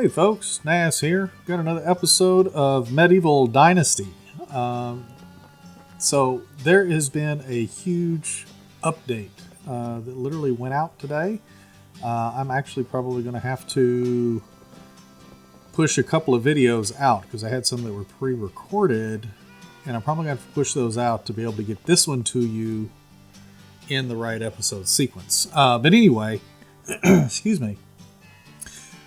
Hey folks, Nas here. Got another episode of Medieval Dynasty. So there has been a huge update that literally went out today. I'm actually probably going to have to push a couple of videos out because I had some that were pre-recorded, and I'm probably going to have to push those out to be able to get this one to you in the right episode sequence. But anyway, excuse me.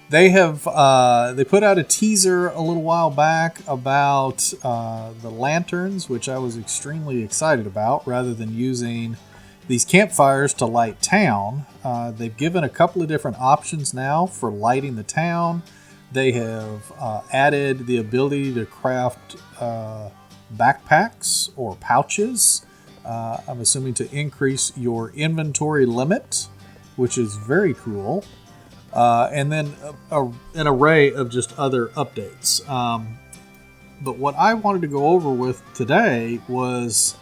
They put out a teaser a little while back about the lanterns, which I was extremely excited about, rather than using these campfires to light town. They've given a couple of different options now for lighting the town. They have added the ability to craft backpacks or pouches. I'm assuming to increase your inventory limit, which is very cool. And then an array of just other updates. But what I wanted to go over with today was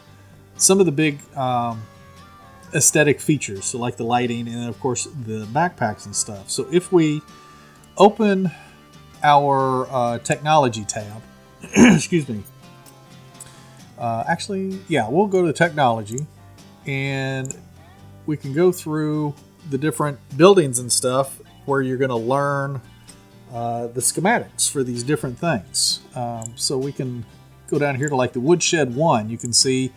some of the big aesthetic features. So like the lighting and of course the backpacks and stuff. So if we open our technology tab, excuse me. We'll go to technology and we can go through the different buildings and stuff where you're going to learn the schematics for these different things. So we can go down here to like the woodshed 1. You can see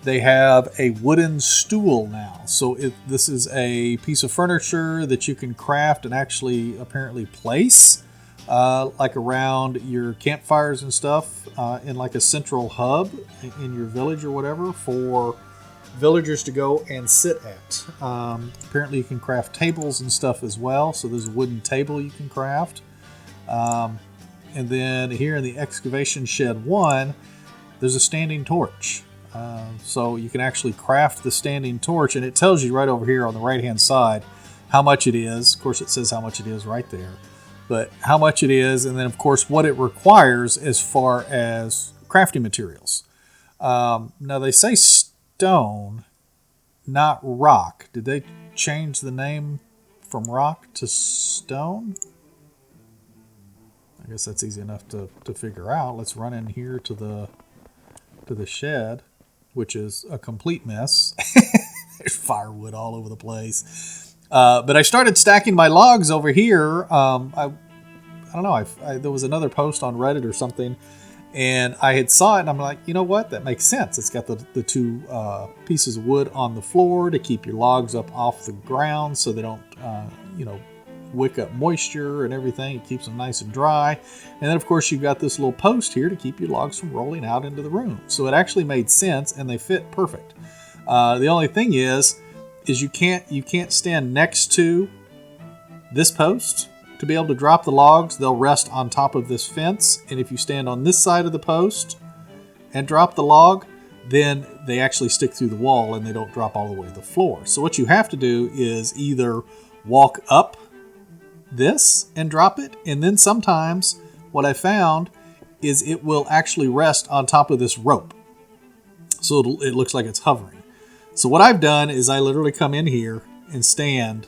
they have a wooden stool now. So this is a piece of furniture that you can craft and actually apparently place like around your campfires and stuff in like a central hub in your village or whatever for villagers to go and sit at. Apparently you can craft tables and stuff as well. So there's a wooden table you can craft. And then here in the excavation shed 1, there's a standing torch. So you can actually craft the standing torch, and it tells you right over here on the right hand side how much it is. Of course it says how much it is right there, but how much it is, and then of course what it requires as far as crafting materials. Now they say stone, not rock. Did they change the name from rock to stone? I guess that's easy enough to figure out. Let's run in here to the shed, which is a complete mess. There's firewood all over the place. But I started stacking my logs over here. I don't know. There was another post on Reddit or something, and I had saw it, and I'm like, you know what? That makes sense. It's got the two pieces of wood on the floor to keep your logs up off the ground so they don't, wick up moisture and everything. It keeps them nice and dry. And then, of course, you've got this little post here to keep your logs from rolling out into the room. So it actually made sense, and they fit perfect. The only thing is you can't stand next to this post to be able to drop the logs. They'll rest on top of this fence, and if you stand on this side of the post and drop the log, then they actually stick through the wall and they don't drop all the way to the floor. So what you have to do is either walk up this and drop it, and then sometimes what I found is it will actually rest on top of this rope, so it looks like it's hovering. So what I've done is I literally come in here and stand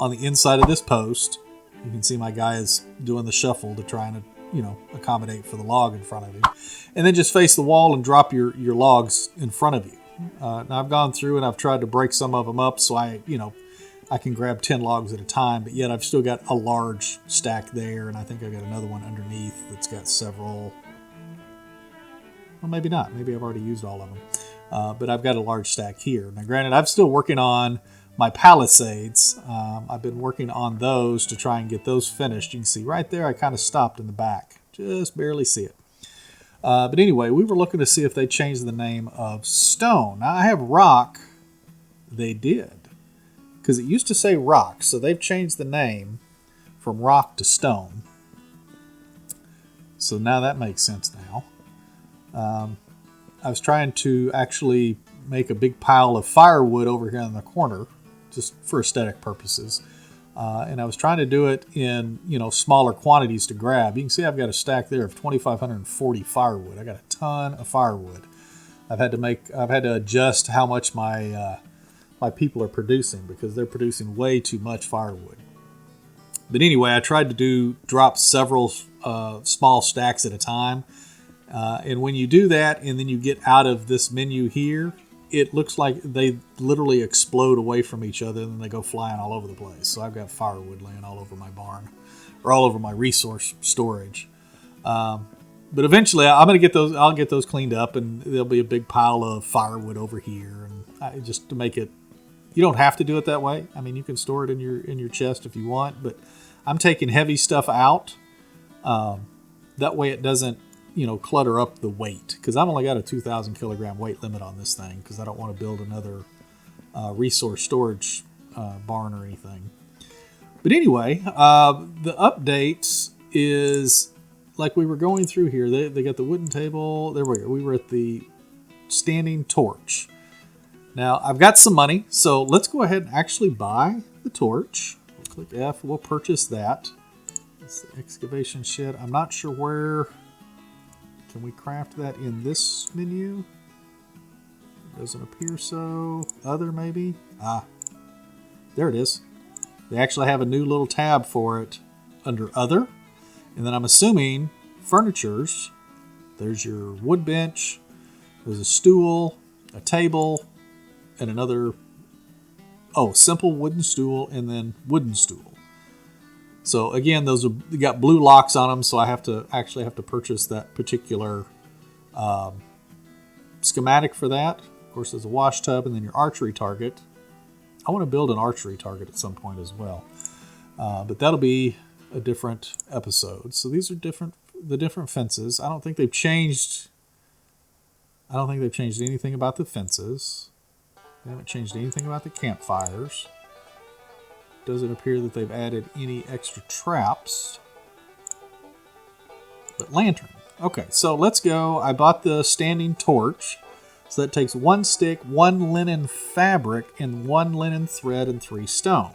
on the inside of this post. You can see my guy is doing the shuffle to try and, accommodate for the log in front of him. And then just face the wall and drop your logs in front of you. Now I've gone through and I've tried to break some of them up so I can grab 10 logs at a time, but yet I've still got a large stack there, and I think I've got another one underneath that's got several. Well, maybe not. Maybe I've already used all of them. But I've got a large stack here. Now, granted, I'm still working on my palisades. I've been working on those to try and get those finished. You can see right there, I kind of stopped in the back. Just barely see it. But anyway, we were looking to see if they changed the name of stone. Now, I have rock. They did. Because it used to say rock, so they've changed the name from rock to stone. So now that makes sense now. I was trying to actually make a big pile of firewood over here in the corner, just for aesthetic purposes. And I was trying to do it in, smaller quantities to grab. You can see I've got a stack there of 2,540 firewood. I got a ton of firewood. I've had to adjust how much my people are producing because they're producing way too much firewood. But anyway, I tried to drop several small stacks at a time. And when you do that and then you get out of this menu here, it looks like they literally explode away from each other and then they go flying all over the place. So I've got firewood laying all over my barn or all over my resource storage. But eventually I'm going to get those. I'll get those cleaned up and there'll be a big pile of firewood over here. And just to make it, you don't have to do it that way. I mean, you can store it in your chest if you want, but I'm taking heavy stuff out. That way it doesn't, clutter up the weight, because I've only got a 2,000 kilogram weight limit on this thing because I don't want to build another resource storage barn or anything. But anyway, the updates is like we were going through here. They got the wooden table. There we go. We were at the standing torch. Now I've got some money, so let's go ahead and actually buy the torch. We'll click F. We'll purchase that. It's the excavation shed. I'm not sure where. Can we craft that in this menu? It doesn't appear so. Other maybe? There it is. They actually have a new little tab for it under Other. And then I'm assuming furnitures. There's your wood bench. There's a stool, a table, and another, simple wooden stool and then wooden stool. So again, they got blue locks on them, so I have to purchase that particular schematic for that. Of course, there's a wash tub and then your archery target. I want to build an archery target at some point as well, but that'll be a different episode. So these are the different fences. I don't think they've changed anything about the fences. They haven't changed anything about the campfires. Doesn't appear that they've added any extra traps. But lantern. Okay, so let's go. I bought the standing torch. So that takes 1 stick, 1 linen fabric, and 1 linen thread, and 3 stone.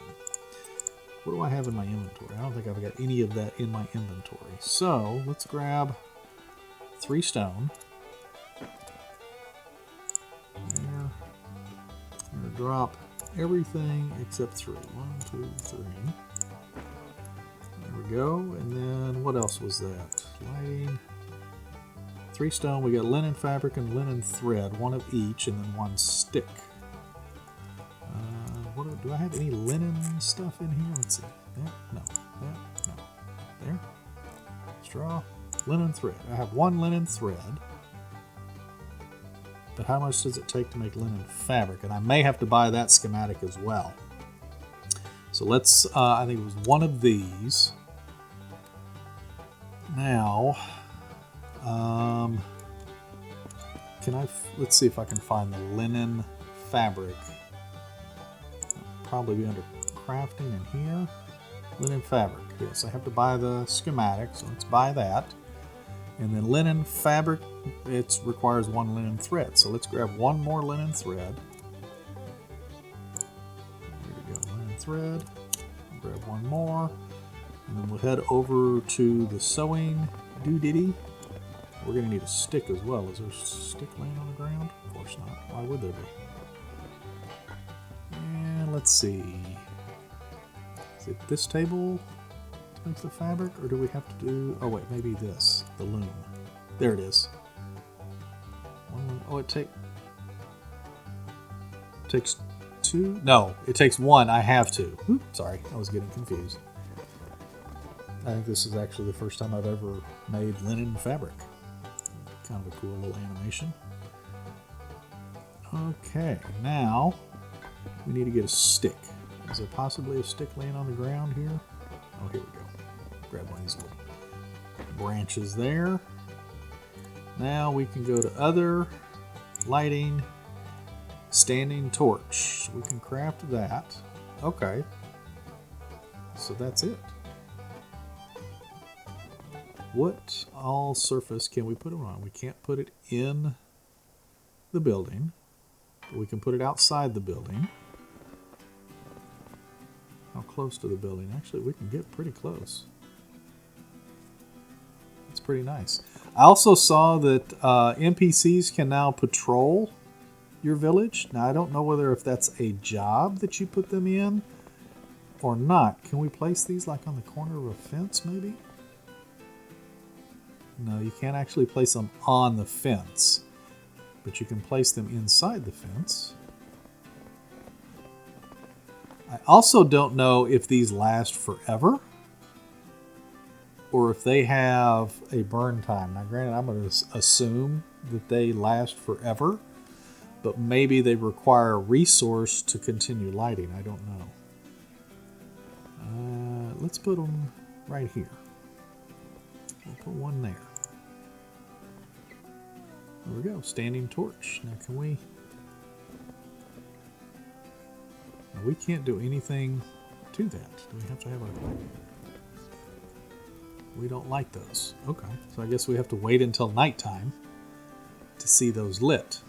What do I have in my inventory? I don't think I've got any of that in my inventory. So let's grab 3 stone. There. I'm going to drop everything except 3. 1, 2, 3. There we go. And then what else was that? Lighting. 3 stone. We got linen fabric and linen thread, 1 of each, and then 1 stick. Do I have any linen stuff in here? Let's see. That, no. That, no. There. Straw. Linen thread. I have 1 linen thread. But how much does it take to make linen fabric? And I may have to buy that schematic as well. So let's, I think it was 1 of these. Now, let's see if I can find the linen fabric. Probably be under crafting in here. Linen fabric. Yes, I have to buy the schematic, so let's buy that. And then linen fabric, it requires 1 linen thread. So let's grab 1 more linen thread. There we go, linen thread. Grab 1 more. And then we'll head over to the sewing doodiddy. We're going to need a stick as well. Is there a stick laying on the ground? Of course not. Why would there be? And let's see. Is it this table to make the fabric? Or do we have to do... Oh wait, maybe this. The loom. There it is. Oh, it takes 2? No, it takes 1. I have 2. Oops, sorry, I was getting confused. I think this is actually the first time I've ever made linen fabric. Kind of a cool little animation. Okay, now we need to get a stick. Is there possibly a stick laying on the ground here? Oh, here we go. Grab one of these little branches there. Now we can go to Other, Lighting, Standing Torch. We can craft that. Okay. So that's it. What all surface can we put it on? We can't put it in the building. But we can put it outside the building. How close to the building? Actually, we can get pretty close. It's pretty nice. I also saw that NPCs can now patrol your village. Now, I don't know whether if that's a job that you put them in, or not. Can we place these like on the corner of a fence maybe? No, you can't actually place them on the fence, but you can place them inside the fence. I also don't know if these last forever or if they have a burn time. Now, granted, I'm going to assume that they last forever, but maybe they require a resource to continue lighting. I don't know. Let's put them right here. We'll put one there. There we go, standing torch. Now can we... Now we can't do anything to that. Do we have to have a... We don't light those. Okay, so I guess we have to wait until nighttime to see those lit.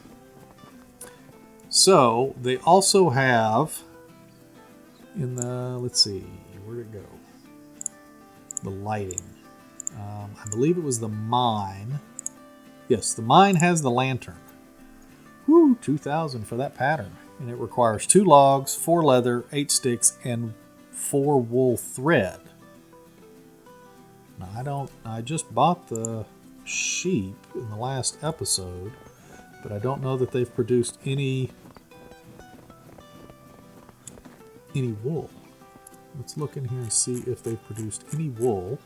So they also have in the, let's see, where'd it go? The lighting. I believe it was the mine. Yes, the mine has the lantern. Woo, 2,000 for that pattern. And it requires 2 logs, 4 leather, 8 sticks, and 4 wool thread. Now I just bought the sheep in the last episode, but I don't know that they've produced any wool. Let's look in here and see if they've produced any wool.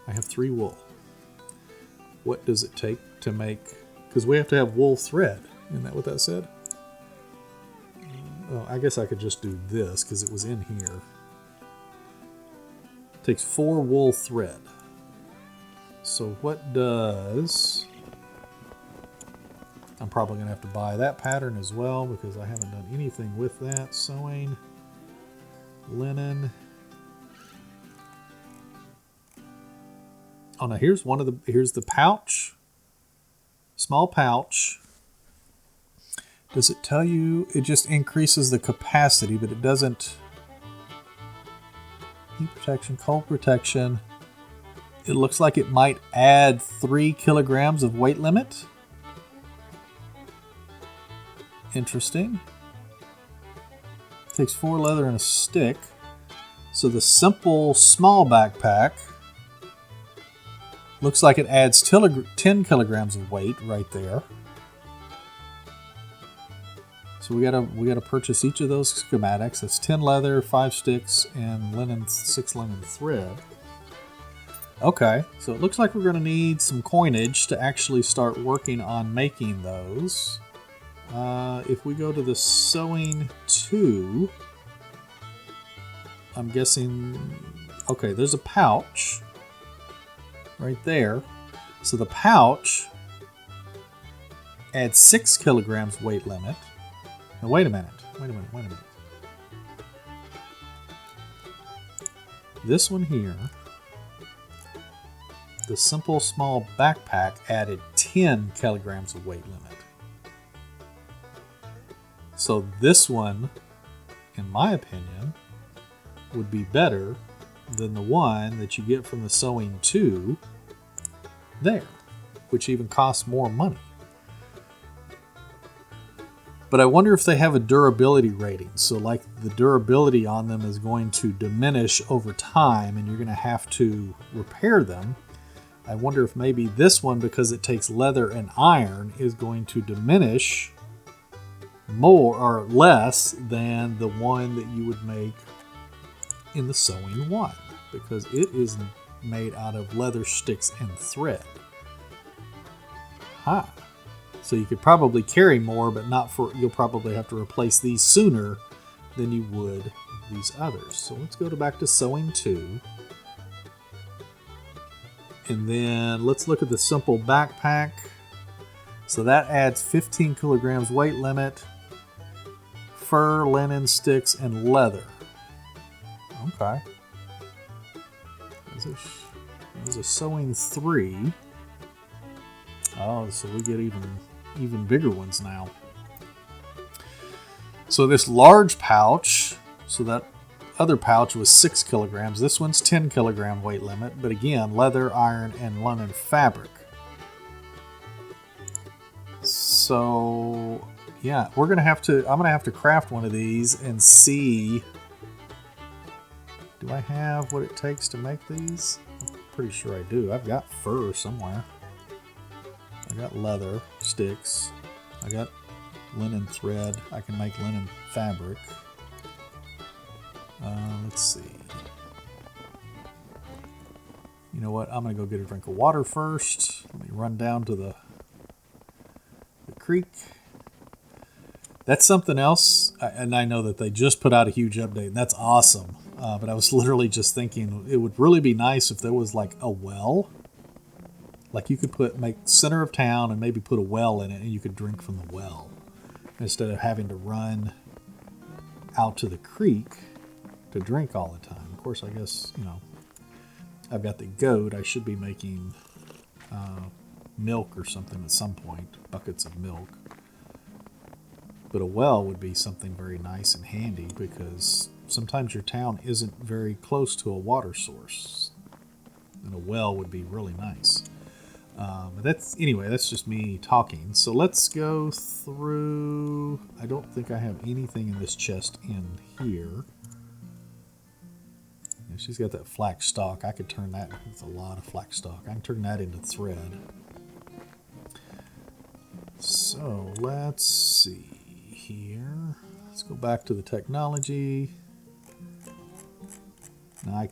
I have 3 wool. What does it take to make... Because we have to have wool thread. Isn't that what that said? Well, I guess I could just do this because it was in here. It takes 4 wool thread. So what does... I'm probably going to have to buy that pattern as well because I haven't done anything with that. Sewing, linen. Oh no, here's the pouch. Small pouch. Does it tell you? It just increases the capacity, but it doesn't. Heat protection, cold protection. It looks like it might add 3 kilograms of weight limit. Interesting. Takes 4 leather and a stick. So the simple small backpack looks like it adds 10 kilograms of weight right there. So we gotta purchase each of those schematics. That's 10 leather, 5 sticks, and 6 linen thread. Okay, so it looks like we're gonna need some coinage to actually start working on making those. If we go to the sewing 2, I'm guessing, okay, there's a pouch right there. So the pouch adds 6 kilograms weight limit. Now wait a minute. This one here, the simple small backpack added 10 kilograms of weight limit. So this one, in my opinion, would be better than the one that you get from the sewing 2 there, which even costs more money. But I wonder if they have a durability rating. So like the durability on them is going to diminish over time and you're going to have to repair them. I wonder if maybe this one, because it takes leather and iron, is going to diminish more or less than the one that you would make in the sewing 1, because it is made out of leather, sticks, and thread. So you could probably carry more, but not for, you'll probably have to replace these sooner than you would these others. So let's go back to sewing 2. And then let's look at the simple backpack. So that adds 15 kilograms weight limit, fur, linen, sticks, and leather. Okay. There's a sewing 3. Oh, so we get even bigger ones now. So this large pouch, so that other pouch was 6 kilograms. This one's 10 kilogram weight limit, but again, leather, iron, and linen fabric. So Yeah, I'm gonna have to craft one of these and see. Do I have what it takes to make these? I'm pretty sure I do. I've got fur somewhere. I got leather sticks. I got linen thread. I can make linen fabric. Let's see. You know what? I'm going to go get a drink of water first. Let me run down to the creek. That's something else. And I know that they just put out a huge update, and that's awesome. But I was literally just thinking it would really be nice if there was like a well. Like you could make center of town and maybe put a well in it, and you could drink from the well instead of having to run out to the creek to drink all the time. Of course, I guess, I've got the goat. I should be making milk or something at some point, buckets of milk. But a well would be something very nice and handy because sometimes your town isn't very close to a water source. And a well would be really nice. But that's just me talking. So let's go through. I don't think I have anything in this chest in here. And she's got that flax stock. I could turn that. It's a lot of flax stock. I can turn that into thread. So let's see here. Let's go back to the technology. Now I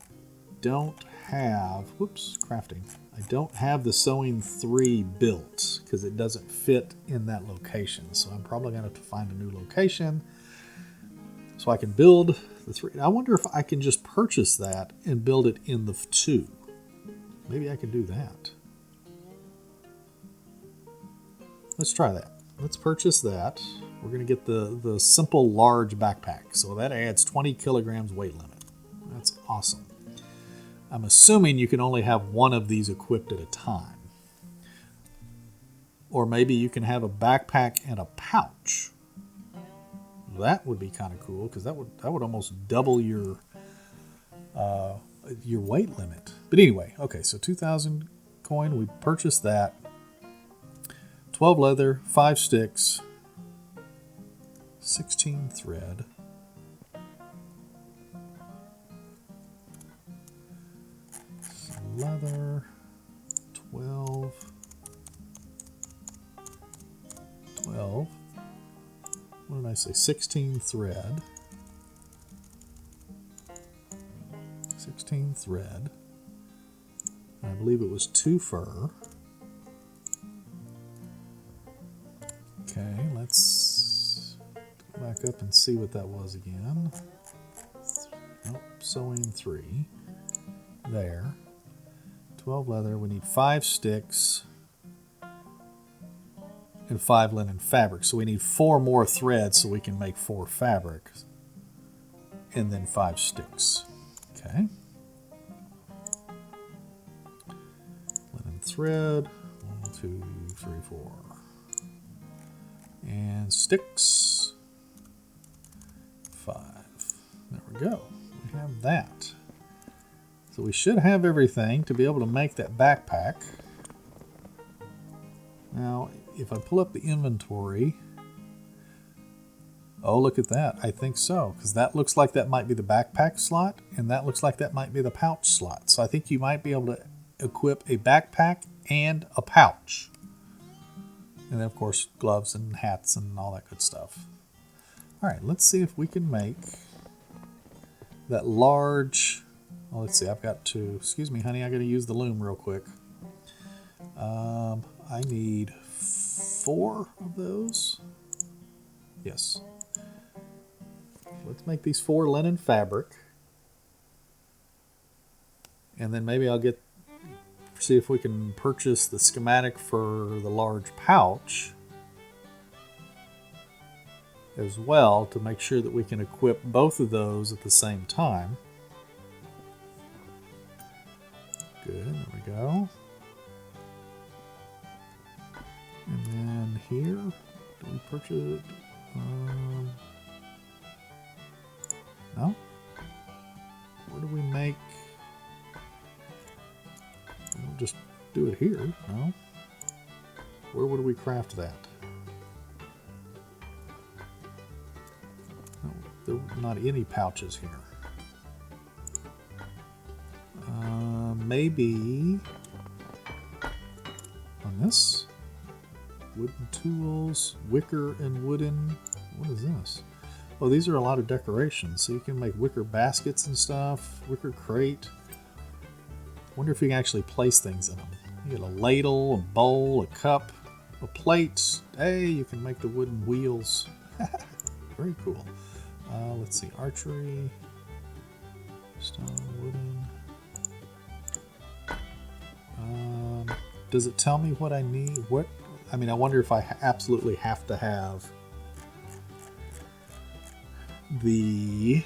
don't have. Crafting. I don't have the sewing 3 built because it doesn't fit in that location. So I'm probably going to have to find a new location so I can build the 3. I wonder if I can just purchase that and build it in the 2. Maybe I can do that. Let's try that. Let's purchase that. We're going to get the simple large backpack. So that adds 20 kilograms weight limit. That's awesome. I'm assuming you can only have one of these equipped at a time. Or maybe you can have a backpack and a pouch. That would be kind of cool because that would almost double your weight limit. But anyway, okay, so 2,000 coin, we purchased that. 12 leather, 5 sticks, 16 thread. Leather, 12, what did I say, 16 thread, 16 thread, I believe it was 2 fur. Okay, let's go back up and see what that was again. Nope, sewing 3, there. 12 leather, we need 5 sticks and 5 linen fabric. So we need 4 more threads so we can make 4 fabric and then 5 sticks. Okay. Linen thread, 1, 2, 3, 4. And sticks, 5. There we go. We have that. So we should have everything to be able to make that backpack. Now, if I pull up the inventory, oh, look at that. I think so, because that looks like that might be the backpack slot, and that looks like that might be the pouch slot. So I think you might be able to equip a backpack and a pouch. And then, of course, gloves and hats and all that good stuff. All right, let's see if we can make that large... Well, let's see, I've got to... Excuse me, honey, I got to use the loom real quick. I need 4 of those. Yes. Let's make these 4 linen fabric. And then maybe I'll see if we can purchase the schematic for the large pouch as well to make sure that we can equip both of those at the same time. Good, there we go. And then here, do we purchase it? No? Where do we make? We'll just do it here, no? Where would we craft that? there are not any pouches here. Maybe on this. Wooden tools, wicker and wooden. What is this? Oh, these are a lot of decorations. So you can make wicker baskets and stuff, wicker crate. Wonder if you can actually place things in them. You get a ladle, a bowl, a cup, a plate. Hey, you can make the wooden wheels. Very cool. Let's see, archery, stone, wooden. Does it tell me what I need? What? I mean, I wonder if I absolutely have to have the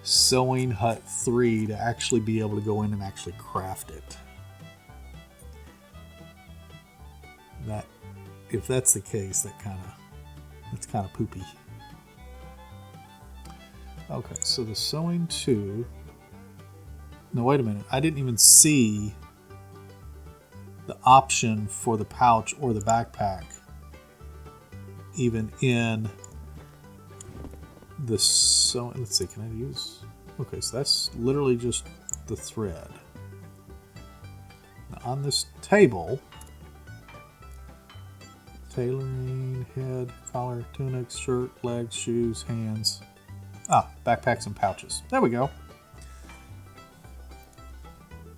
Sewing Hut 3 to actually be able to go in and actually craft it. That, if that's the case, that's kind of poopy. Okay, so the Sewing 2. No, wait a minute. I didn't even see the option for the pouch or the backpack even in the sewing. Let's see, can I use? Okay, so that's literally just the thread. Now on this table, tailoring, head, collar, tunics, shirt, legs, shoes, hands. Backpacks and pouches. There we go.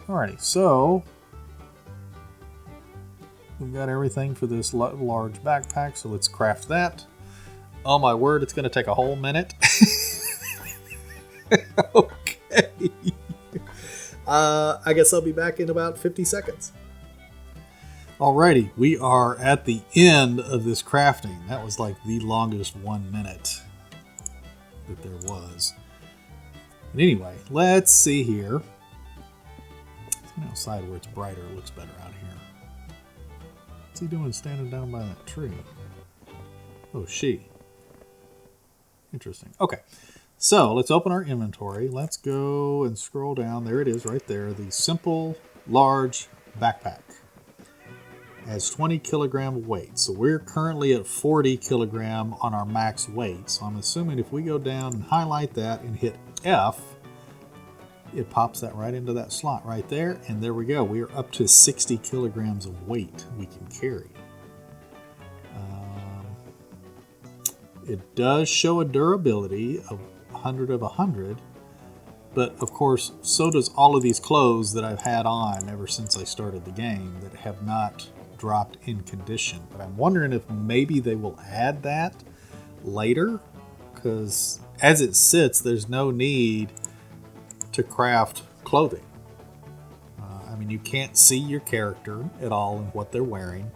Alrighty, so we've got everything for this large backpack, so let's craft that. Oh my word, it's going to take a whole minute. Okay. I guess I'll be back in about 50 seconds. Alrighty, we are at the end of this crafting. That was like the longest 1 minute that there was. But anyway, let's see here. Outside where it's brighter, it looks better out here. What's he doing standing down by that tree? Oh, she. Interesting. Okay, so let's open our inventory. Let's go and scroll down. There it is right there. The simple, large backpack has 20 kilogram weight. So we're currently at 40 kilogram on our max weight. So I'm assuming if we go down and highlight that and hit F, it pops that right into that slot right there, and there we go. We are up to 60 kilograms of weight we can carry. It does show a durability of 100 of 100, but of course, so does all of these clothes that I've had on ever since I started the game that have not dropped in condition. But I'm wondering if maybe they will add that later, because as it sits, there's no need to craft clothing. I mean, you can't see your character at all and what they're wearing.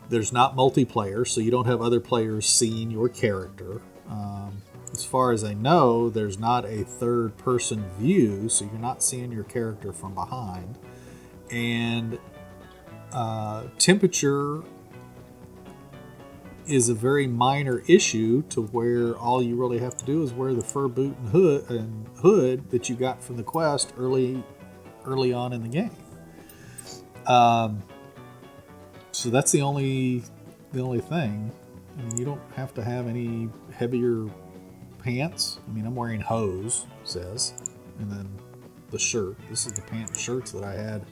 There's not multiplayer, so you don't have other players seeing your character. As far as I know, there's not a third-person view, so you're not seeing your character from behind. And temperature is a very minor issue to where all you really have to do is wear the fur boot and hood that you got from the quest early on in the game. So that's the only thing. I mean, you don't have to have any heavier pants. I mean, I'm wearing hose, it says, and then the shirt. This is the pant and shirts that I had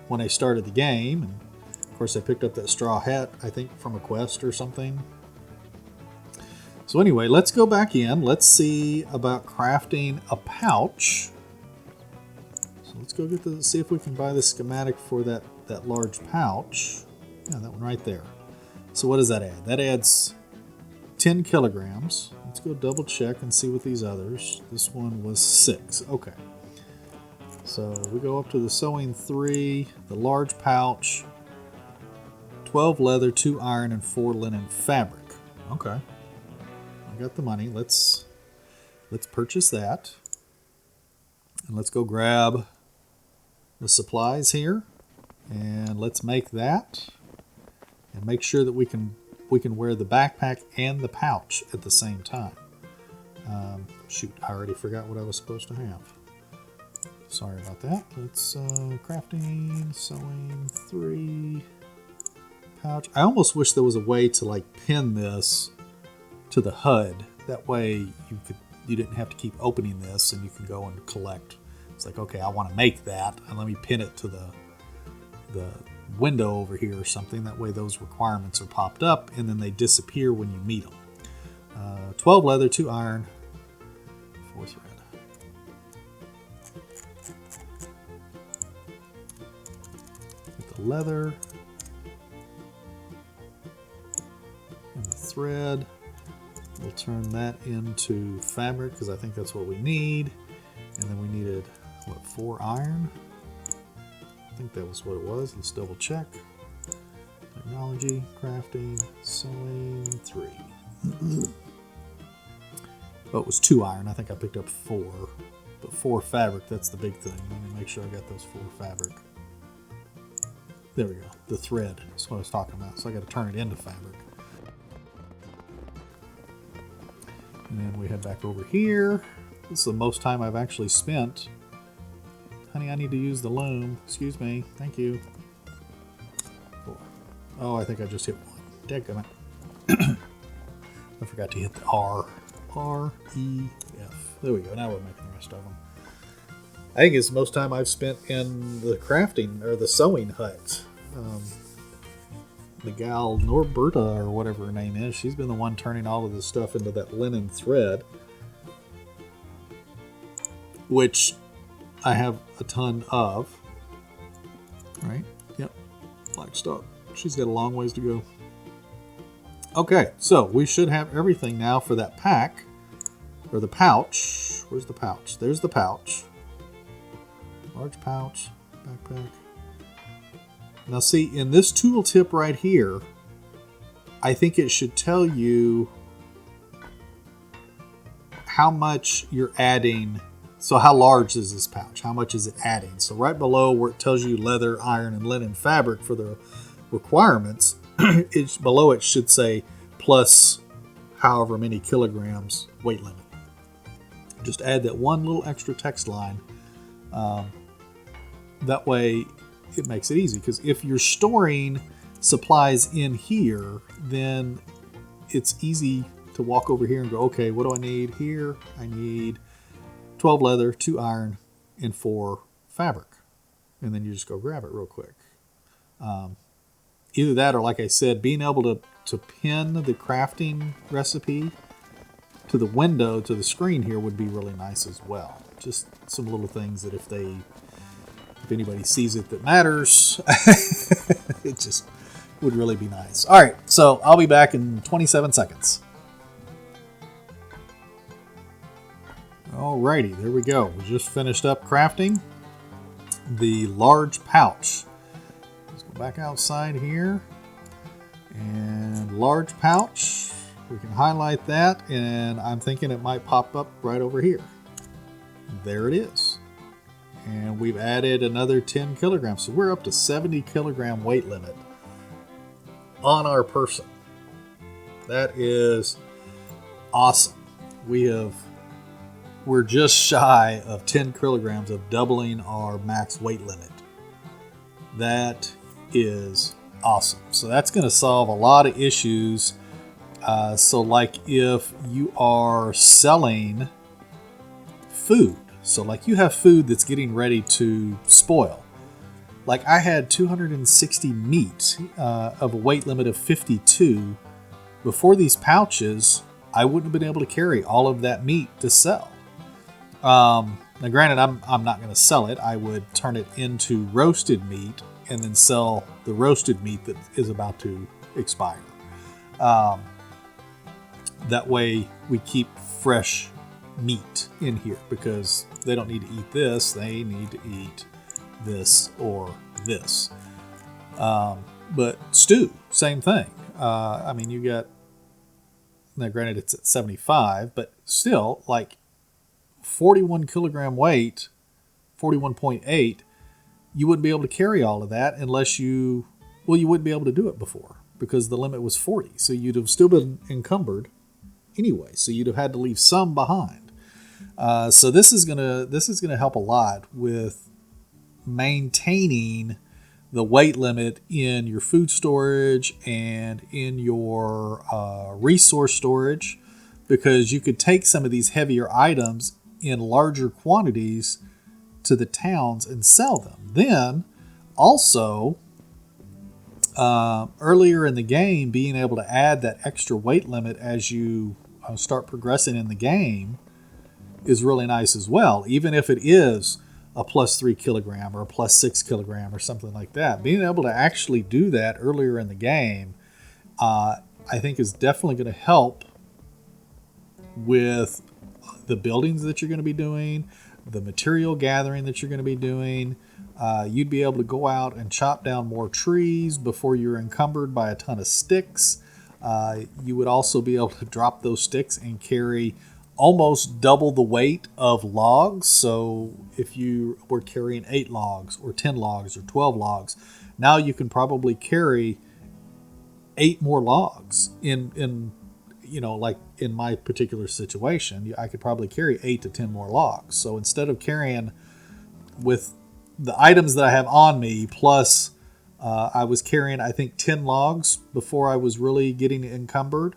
when I started the game, and of course I picked up that straw hat, I think from a quest or something. So anyway, let's go back in. Let's see about crafting a pouch. So let's go see if we can buy the schematic for that large pouch. Yeah, that one right there. So what does that add? That adds 10 kilograms. Let's go double check and see what these others. This one was 6. Okay. So we go up to the sewing 3, the large pouch, 12 leather, 2 iron, and 4 linen fabric. Okay. I got the money. Let's purchase that. And let's go grab the supplies here. And let's make that. And make sure that we can wear the backpack and the pouch at the same time. Shoot, I already forgot what I was supposed to have. Sorry about that. Let's crafting, sewing 3, pouch. I almost wish there was a way to like pin this to the HUD That way you didn't have to keep opening this, and you can go and collect. It's like, okay, I want to make that, and let me pin it to the window over here or something. That way those requirements are popped up, and then they disappear when you meet them. 12 leather, 2 iron, 4 thread. Get the leather and the thread. We'll turn that into fabric because I think that's what we need. And then we needed, what, 4 iron? I think that was what it was. Let's double check. Technology, crafting, sewing, 3. Oh, it was 2 iron. I think I picked up 4. But 4 fabric, that's the big thing. Let me make sure I got those 4 fabric. There we go. The thread. That's what I was talking about. So I got to turn it into fabric. And then we head back over here. This is the most time I've actually spent. Honey, I need to use the loom. Excuse me. Thank you. 4. Oh, I think I just hit 1. Dadgummit. I forgot to hit the R. R-E-F. There we go. Now we're making the rest of them. I think it's the most time I've spent in the crafting or the sewing hut. The gal Norberta or whatever her name is, she's been the one turning all of this stuff into that linen thread, which I have a ton of. Right? Yep. Black stock. She's got a long ways to go. Okay, so we should have everything now for that pack, or the pouch. Where's the pouch? There's the pouch. Large pouch, backpack. Now see, in this tooltip right here, I think it should tell you how much you're adding. So how large is this pouch? How much is it adding? So right below where it tells you leather, iron, and linen fabric for the requirements, it's below it should say plus however many kilograms weight limit. Just add that one little extra text line. That way it makes it easy, because if you're storing supplies in here, then it's easy to walk over here and go, okay, what do I need here? I need 12 leather, 2 iron, and 4 fabric. And then you just go grab it real quick. Either that, or like I said, being able to pin the crafting recipe to the window, to the screen here, would be really nice as well. Just some little things that if anybody sees it that matters, it just would really be nice. All right, so I'll be back in 27 seconds. Alrighty, there we go. We just finished up crafting the large pouch. Let's go back outside here. And large pouch, we can highlight that, and I'm thinking it might pop up right over here. There it is. And we've added another 10 kilograms. So we're up to 70 kilogram weight limit on our person. That is awesome. We're just shy of 10 kilograms of doubling our max weight limit. That is awesome. So that's going to solve a lot of issues. So like if you are selling food, so like you have food that's getting ready to spoil. Like I had 260 meat of a weight limit of 52. Before these pouches, I wouldn't have been able to carry all of that meat to sell. Now granted, I'm not going to sell it. I would turn it into roasted meat and then sell the roasted meat that is about to expire. That way we keep fresh meat in here, because they don't need to eat this, they need to eat this or this. But stew, same thing. I mean, you got, now granted it's at 75, but still, like 41 kilogram weight, 41.8, you wouldn't be able to carry all of that unless you wouldn't be able to do it before, because the limit was 40. So you'd have still been encumbered anyway. So you'd have had to leave some behind. So this is gonna help a lot with maintaining the weight limit in your food storage and in your resource storage, because you could take some of these heavier items in larger quantities to the towns and sell them. Then also, earlier in the game, being able to add that extra weight limit as you start progressing in the game is really nice as well. Even if it is a plus 3 kilogram or a plus 6 kilogram or something like that, being able to actually do that earlier in the game, I think is definitely going to help with the buildings that you're going to be doing, the material gathering that you're going to be doing. You'd be able to go out and chop down more trees before you're encumbered by a ton of sticks. You would also be able to drop those sticks and carry almost double the weight of logs. So if you were carrying 8 logs or 10 logs or 12 logs, now you can probably carry 8 more logs in like in my particular situation, I could probably carry 8 to 10 more logs. So instead of carrying with the items that I have on me, plus I was carrying, I think, 10 logs before I was really getting encumbered.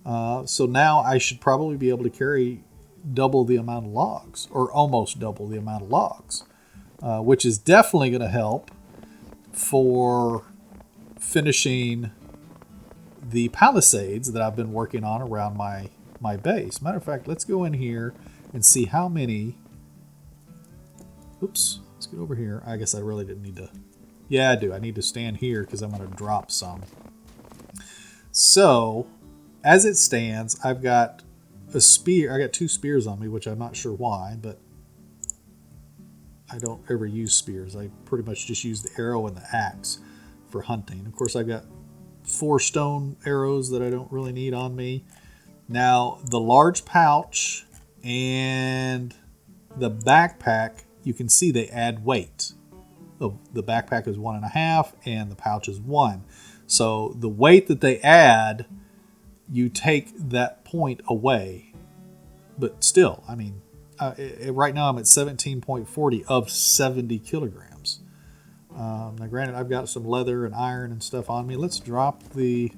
So now I should probably be able to carry double the amount of logs, or almost double the amount of logs, which is definitely going to help for finishing the palisades that I've been working on around my base. Matter of fact, let's go in here and see how many. Oops, let's get over here. I guess I really didn't need to. Yeah, I do. I need to stand here because I'm going to drop some. So, as it stands, I've got a spear. I got 2 spears on me, which I'm not sure why, but I don't ever use spears. I pretty much just use the arrow and the axe for hunting. Of course, I've got 4 stone arrows that I don't really need on me. Now, the large pouch and the backpack, you can see they add weight. The backpack is 1.5 and the pouch is 1. So the weight that they add, you take that point away. But still, I mean, right now I'm at 17.40 of 70 kilograms. Now, granted, I've got some leather and iron and stuff on me. Let's drop the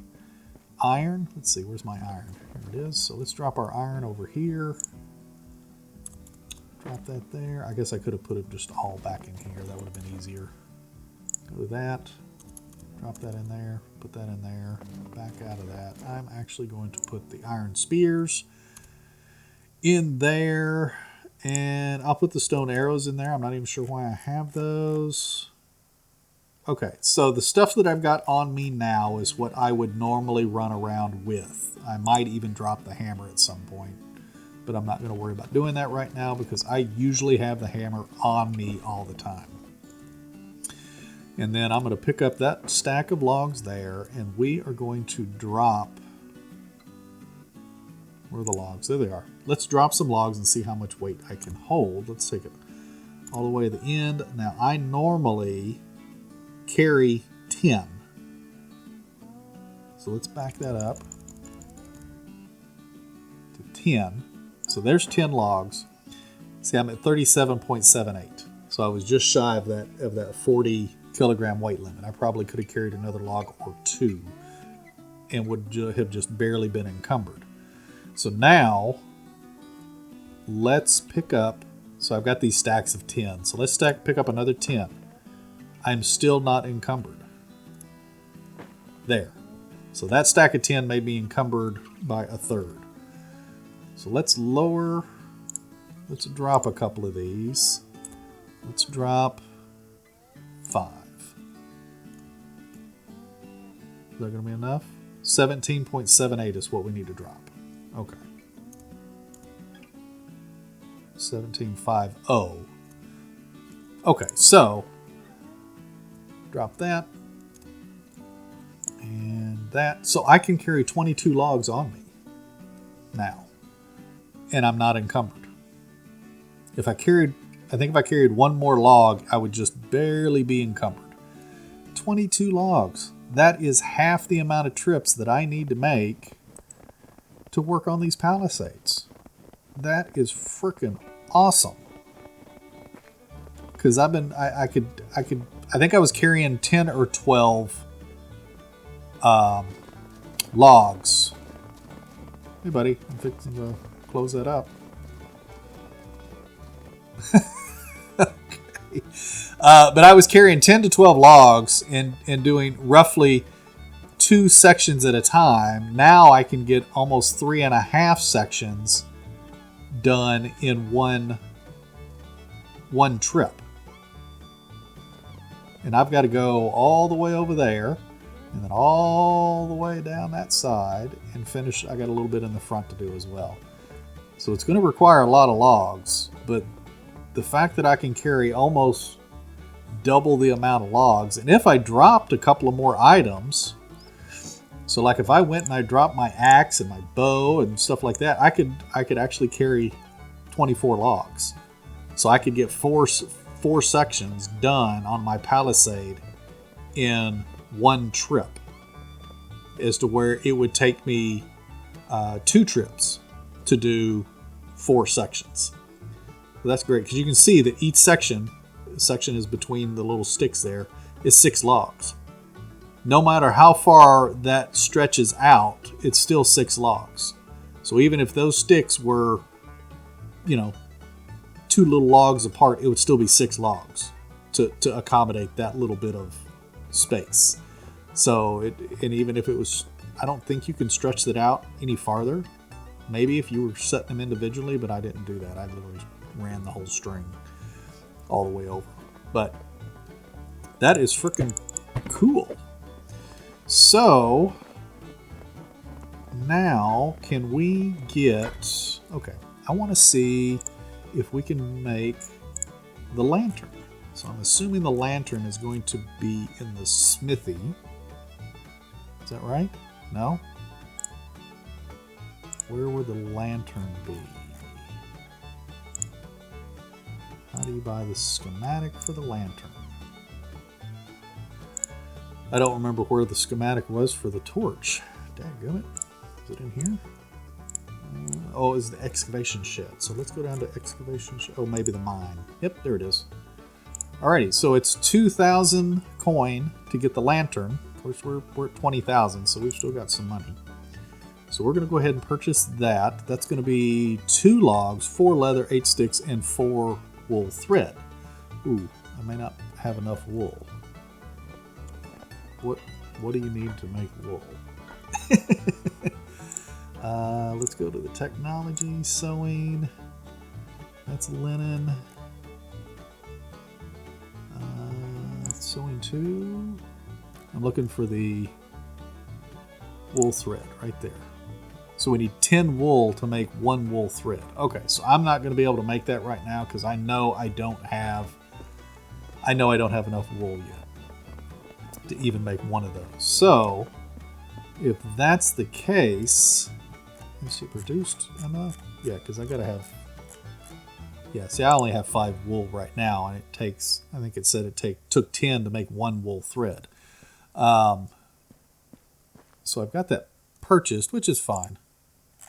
iron. Let's see, where's my iron? Here it is. So let's drop our iron over here. Drop that there. I guess I could have put it just all back in here. That would have been easier. Go to that. Drop that in there. Put that in there. Back out of that. I'm actually going to put the iron spears in there. And I'll put the stone arrows in there. I'm not even sure why I have those. Okay, so the stuff that I've got on me now is what I would normally run around with. I might even drop the hammer at some point, but I'm not going to worry about doing that right now because I usually have the hammer on me all the time. And then I'm going to pick up that stack of logs there, and we are going to drop... Where are the logs? There they are. Let's drop some logs and see how much weight I can hold. Let's take it all the way to the end. Now, I normally carry 10. So let's back that up to 10. So there's 10 logs. See, I'm at 37.78. So I was just shy of that 40 kilogram weight limit. I probably could have carried another log or 2 and would have just barely been encumbered. So now let's pick up. So I've got these stacks of 10. So let's pick up another 10. I'm still not encumbered. There. So that stack of 10 may be encumbered by 1/3. So let's lower, let's drop a couple of these. Let's drop 5. Is that going to be enough? 17.78 is what we need to drop. Okay. 17.50. Okay, so drop that and that. So I can carry 22 logs on me now, and I'm not encumbered. I think if I carried 1 more log, I would just barely be encumbered. 22 logs. That is half the amount of trips that I need to make to work on these palisades. That is freaking awesome. Because I think I was carrying 10 or 12 logs Hey, buddy. I'm fixing to close that up. Okay. But I was carrying 10 to 12 logs and doing roughly 2 sections at a time. Now I can get almost 3.5 sections done in one trip. And I've got to go all the way over there and then all the way down that side and finish. I got a little bit in the front to do as well. So it's going to require a lot of logs, but the fact that I can carry almost double the amount of logs, and if I dropped a couple of more items, so like if I went and I dropped my axe and my bow and stuff like that, I could actually carry 24 logs. So I could get four sections done on my palisade in one trip, as to where it would take me 2 trips to do 4 sections. So that's great, because you can see that each section is between the little sticks there, is 6 logs. No matter how far that stretches out, it's still 6 logs. So even if those sticks were, 2 little logs apart, it would still be 6 logs to accommodate that little bit of space. So, and even if it was, I don't think you can stretch that out any farther. Maybe if you were setting them individually, but I didn't do that. I literally ran the whole string all the way over. But that is freaking cool. So now can we get, okay, I want to see if we can make the lantern. So I'm assuming the lantern is going to be in the smithy. Is that right? No? Where would the lantern be? How do you buy the schematic for the lantern? I don't remember where the schematic was for the torch. Dadgummit. Is it in here? Oh, it's the excavation shed. So let's go down to excavation shed. Oh, maybe the mine. Yep, there it is. Alrighty, so it's 2,000 coin to get the lantern. Of course, we're at 20,000, so we've still got some money. So we're going to go ahead and purchase that. That's going to be 2 logs, 4 leather, 8 sticks, and 4 wool thread. Ooh, I may not have enough wool. What do you need to make wool? Let's go to the technology, sewing. That's linen. Sewing 2. I'm looking for the wool thread right there. So we need 10 wool to make 1 wool thread. Okay, so I'm not going to be able to make that right now because I know I don't have enough wool yet to even make one of those. So if that's the case, is it produced enough? Yeah, because I gotta have. Yeah, see, I only have 5 wool right now, and it takes. I think it said it took 10 to make 1 wool thread. So I've got that purchased, which is fine.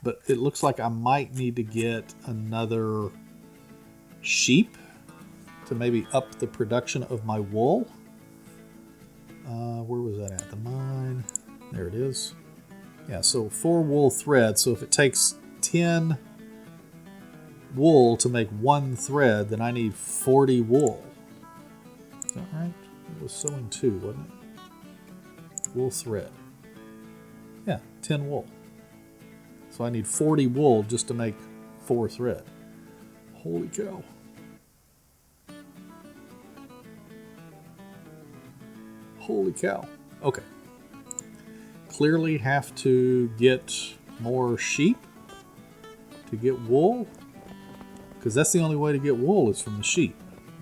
But it looks like I might need to get another sheep to maybe up the production of my wool. Where was that at? The mine. There it is. Yeah, so 4 wool thread. So if it takes 10 wool to make 1 thread, then I need 40 wool. Is that right? It was sewing 2, wasn't it? Wool thread. Yeah, 10 wool. So I need 40 wool just to make 4 thread. Holy cow. Holy cow. Okay. Clearly have to get more sheep to get wool, because that's the only way to get wool is from the sheep.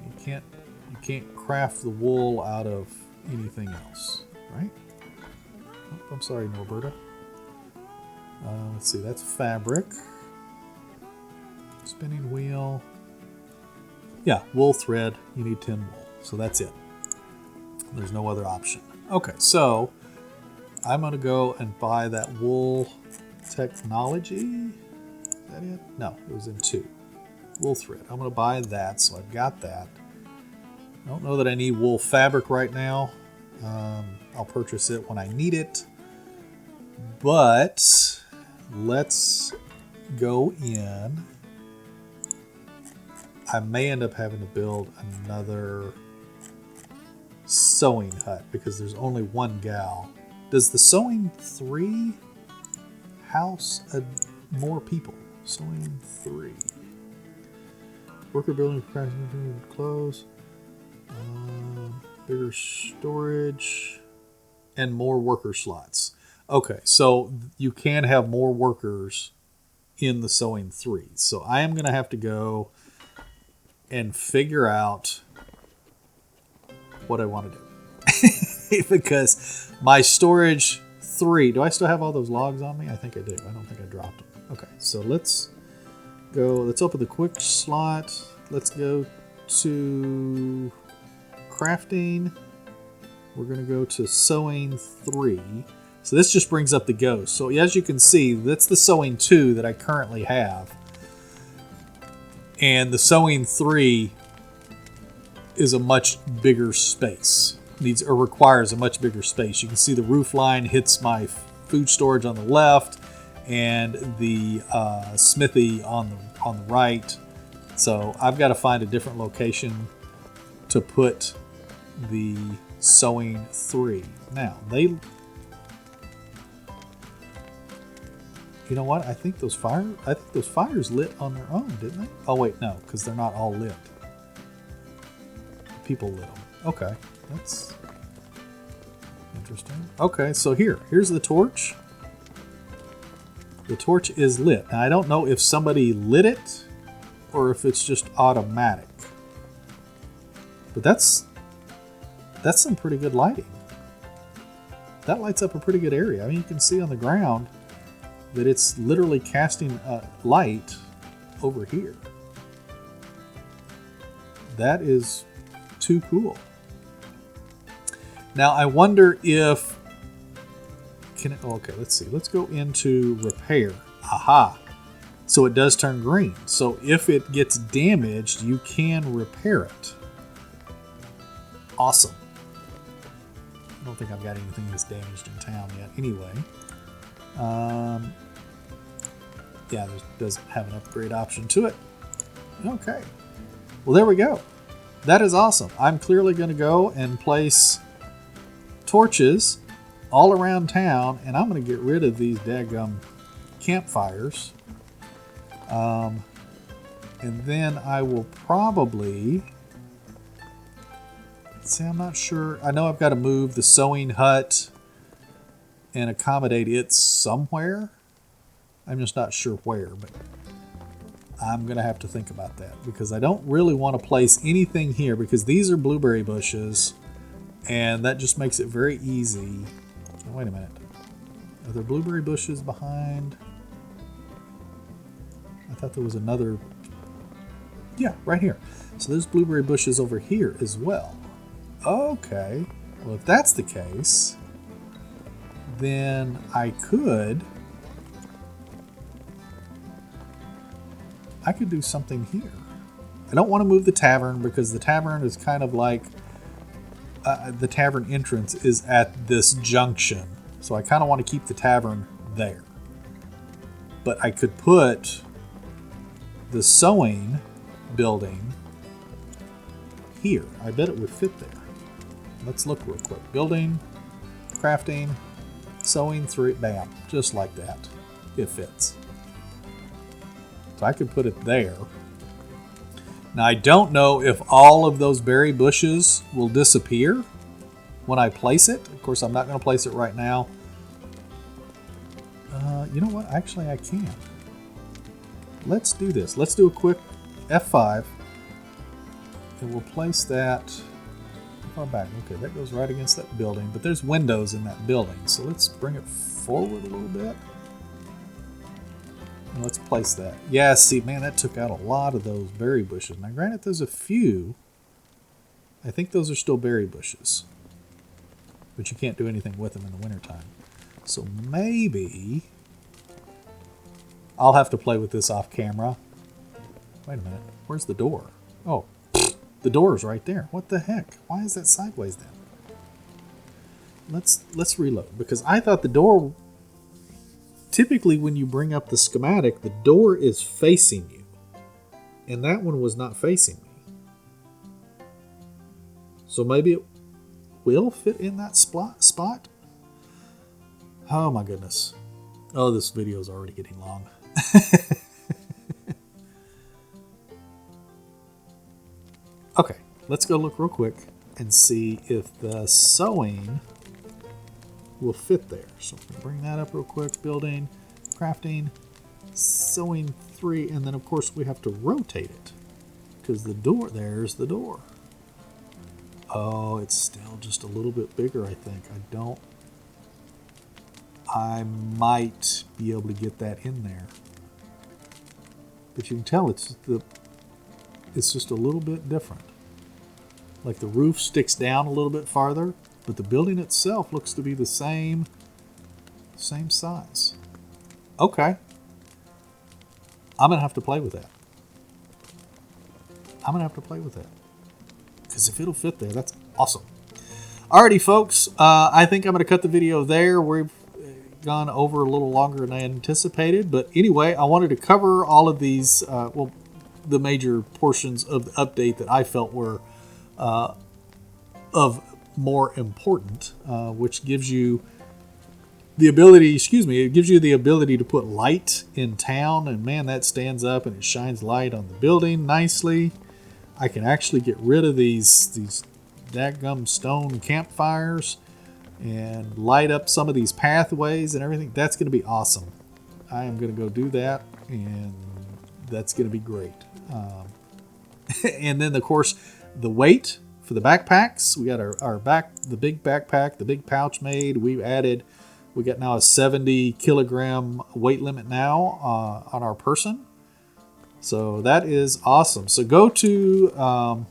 You can't craft the wool out of anything else, right? Oh, I'm sorry, Norberta. Let's see, that's fabric. Spinning wheel. Yeah, wool thread. You need 10 wool. So that's it. There's no other option. Okay, so I'm going to go and buy that wool technology. Is that it? No, it was in 2. Wool thread. I'm going to buy that, so I've got that. I don't know that I need wool fabric right now. I'll purchase it when I need it. But let's go in. I may end up having to build another sewing hut because there's only one gal. Does the sewing 3 house more people? Sewing 3. Worker building clothes. Bigger storage. And more worker slots. Okay, so you can have more workers in the sewing 3. So I am going to have to go and figure out what I want to do. Because my storage 3, do I still have all those logs on me? I think I do. I don't think I dropped them. Okay, so let's open the quick slot. Let's go to crafting. We're going to go to sewing 3. So this just brings up the ghost. So as you can see, that's the sewing 2 that I currently have. And the sewing 3 is a much bigger space. Requires a much bigger space. You can see the roof line hits my food storage on the left and the smithy on the right. So I've got to find a different location to put the sewing 3. Now, you know what? I think those fires lit on their own, didn't they? Oh wait, no, because they're not all lit. People lit them. Okay, that's interesting. Okay, so here's the torch. The torch is lit. Now I don't know if somebody lit it or if it's just automatic. But that's some pretty good lighting. That lights up a pretty good area. I mean, you can see on the ground that it's literally casting a light over here. That is too cool. Now I wonder if okay, let's see. Let's go into repair. Aha. So it does turn green. So if it gets damaged, you can repair it. Awesome. I don't think I've got anything that's damaged in town yet. Anyway. Yeah, this doesn't have an upgrade option to it. Okay. Well, there we go. That is awesome. I'm clearly going to go and place torches all around town, and I'm going to get rid of these daggum campfires. And then I will probably... See, I'm not sure. I know I've got to move the sewing hut and accommodate it somewhere. I'm just not sure where, but I'm going to have to think about that because I don't really want to place anything here because these are blueberry bushes and that just makes it very easy. Oh, wait a minute. Are there blueberry bushes behind? I thought there was another. Yeah, right here. So there's blueberry bushes over here as well. Okay. Well, if that's the case, then I could do something here. I don't want to move the tavern because the tavern is kind of like the tavern entrance is at this junction. So I kind of want to keep the tavern there. But I could put the sewing building here. I bet it would fit there. Let's look real quick. Building, crafting, sewing 3, bam, just like that. It fits. So I could put it there. Now I don't know if all of those berry bushes will disappear when I place it. Of course, I'm not going to place it right now. You know what? Actually, I can. Let's do this. Let's do a quick F5. And we'll place that far back. Okay, that goes right against that building. But there's windows in that building. So let's bring it forward a little bit. And let's place that. Yeah, see, man, that took out a lot of those berry bushes. Now, granted, there's a few. I think those are still berry bushes. But you can't do anything with them in the wintertime. So maybe I'll have to play with this off camera. Wait a minute. Where's the door? Oh, the door is right there. What the heck? Why is that sideways then? Let's reload. Because I thought the door... typically when you bring up the schematic, the door is facing you. And that one was not facing me. So maybe it will fit in that spot. Oh my goodness. Oh, this video is already getting long. Okay, let's go look real quick and see if the sewing will fit there. So bring that up real quick. Building, crafting, sewing 3, and then of course we have to rotate it because the door, there's the door. Oh, it's still just a little bit bigger, I think. I might be able to get that in there. But you can tell it's just a little bit different. Like the roof sticks down a little bit farther, but the building itself looks to be the same size. Okay. I'm going to have to play with that. Because if it'll fit there, that's awesome. Alrighty, folks. I think I'm going to cut the video there. We've gone over a little longer than I anticipated. But anyway, I wanted to cover all of these, the major portions of the update that I felt were of more important, which gives you the ability, it gives you the ability to put light in town, and man, that stands up and it shines light on the building nicely. I can actually get rid of these dadgum stone campfires and light up some of these pathways and everything. That's going to be awesome. I am going to go do that, and that's going to be great. And then, of course, the weight for the backpacks. We got the big backpack, the big pouch made. We got now a 70 kilogram weight limit now on our person. So that is awesome. So go to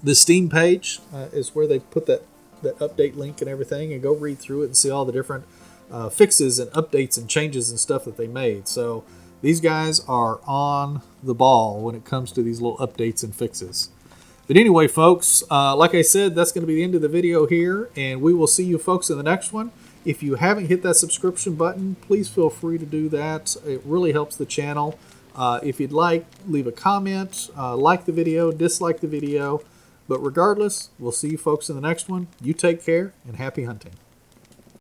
the Steam page is where they put that update link and everything, and go read through it and see all the different fixes and updates and changes and stuff that they made. So these guys are on the ball when it comes to these little updates and fixes. But anyway, folks, like I said, that's going to be the end of the video here, and we will see you folks in the next one. If you haven't hit that subscription button, please feel free to do that. It really helps the channel. If you'd like, leave a comment, like the video, dislike the video. But regardless, we'll see you folks in the next one. You take care, and happy hunting.